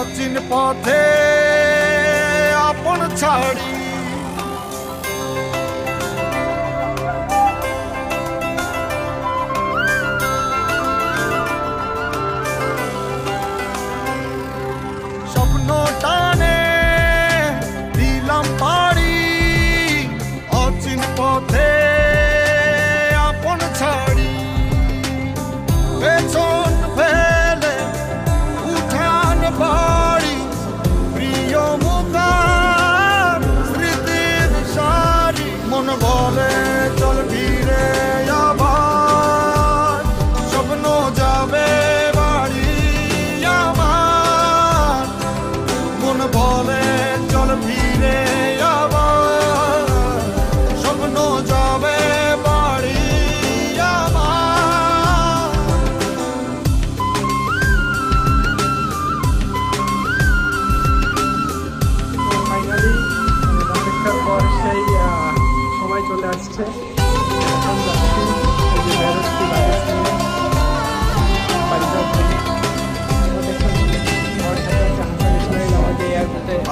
অচিন পথে আপন ছাড়ি স্বপ্ন টানে দিলাম পাড়ি অচিন পথে আপন ছাড়ি পেছন ফেলে উঠান বাড়ি প্রিয় মুখার স্মৃতির সারি মন বলে চল ফিরে আবার স্বপ্ন যাবে বাড়ি আমার মন বলে চল ফিরে আবার স্বপ্ন যাবে বাড়ি সময় চলে আসছে।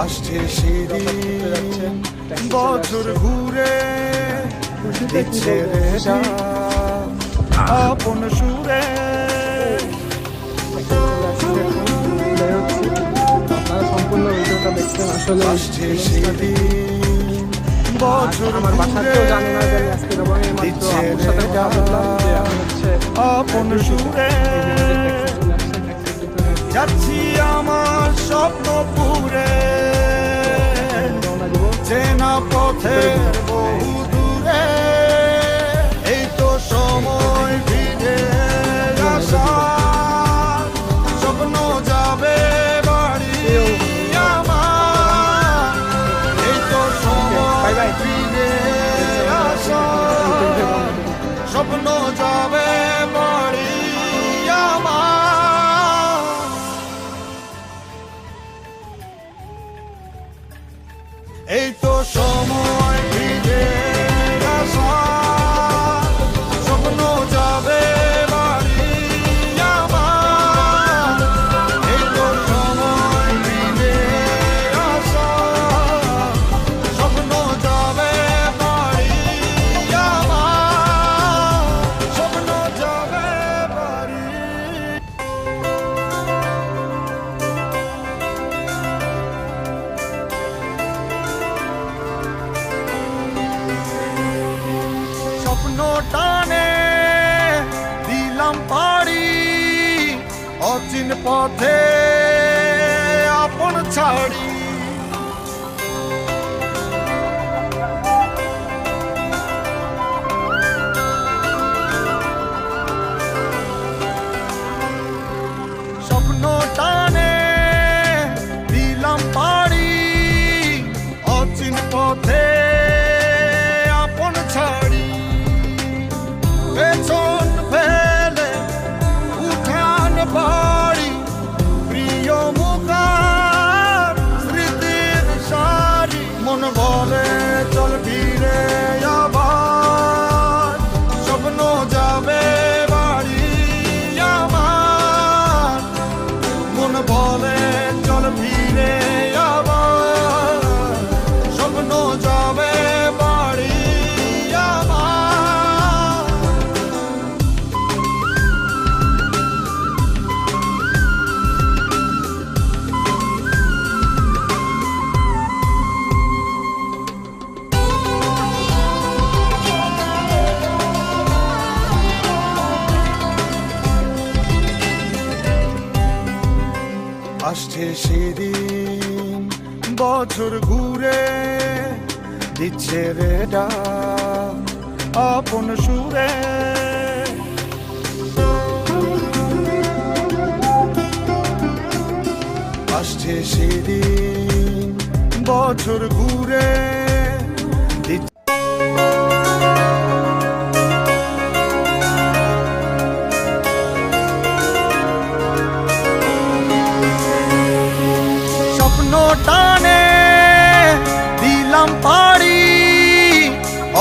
আসছে সিঁড়ি বছর ঘুরে দিচ্ছে রেশা আপন সুরে আপনারা সম্পূর্ণ ভিডিওটা দেখছেন। আসলে আসছে সিঁড়ি বছর আমার বাসাতেও জানি না যে আজকে দিচ্ছে আপন সুরে যাচ্ছি আমার স্বপ্ন পুরে চেনা পথের বহু দূরে এই তো সময় ফিরে আসা স্বপ্ন যাবে বাড়ি আমার এই তো সময় ফিরে আসা স্বপ্ন যাবে বাড়ি আমার এই তো সময় ফিরে আসা স্বপ্ন যাবে বাড়ি আমার এই তো সময় ফিরে আসা স্বপ্ন যাবে বাড়ি আমার স্বপ্ন যাবে বাড়ি স্বপ্ন টানে দিলাম পাড়ি অচিন পথে আপন ছাড়ি স্বপ্ন টানে দিলাম পাড়ি অচিন পথে আপন ছাড়ি পেছন ফেলে উঠান বাড়ি প্রিয় মুখার স্মৃতির সারি মন বলে চল ফিরে আবার স্বপ্ন যাবে বাড়ি আমার মন বলে চল ফিরে আবার স্বপ্ন যাবে বাড়ি আমার আসছে সেদিন বছর ঘুরে দিচ্ছে রেডা আপন সুরে আসছে সেদিন বছর ঘুরে স্বপ্ন টানে দিলাম পাড়ি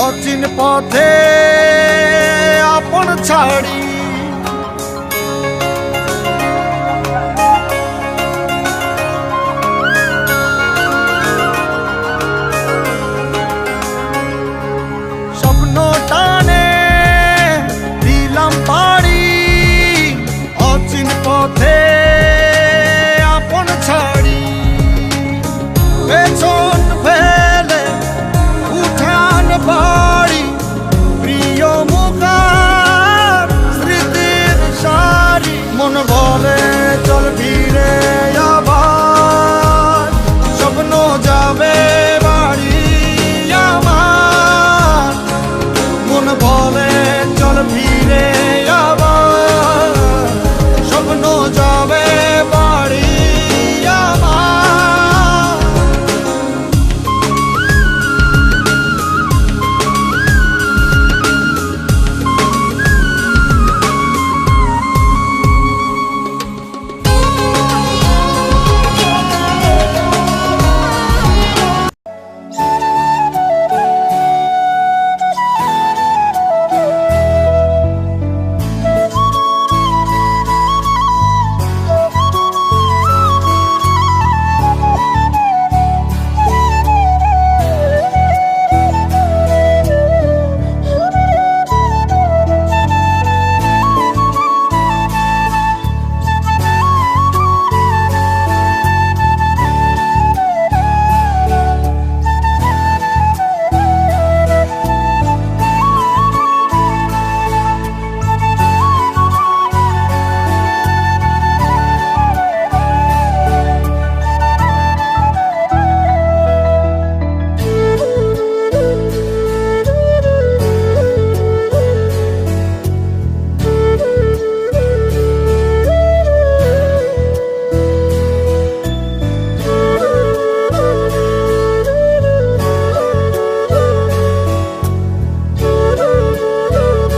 অচিন পথে আপন ছাড়ি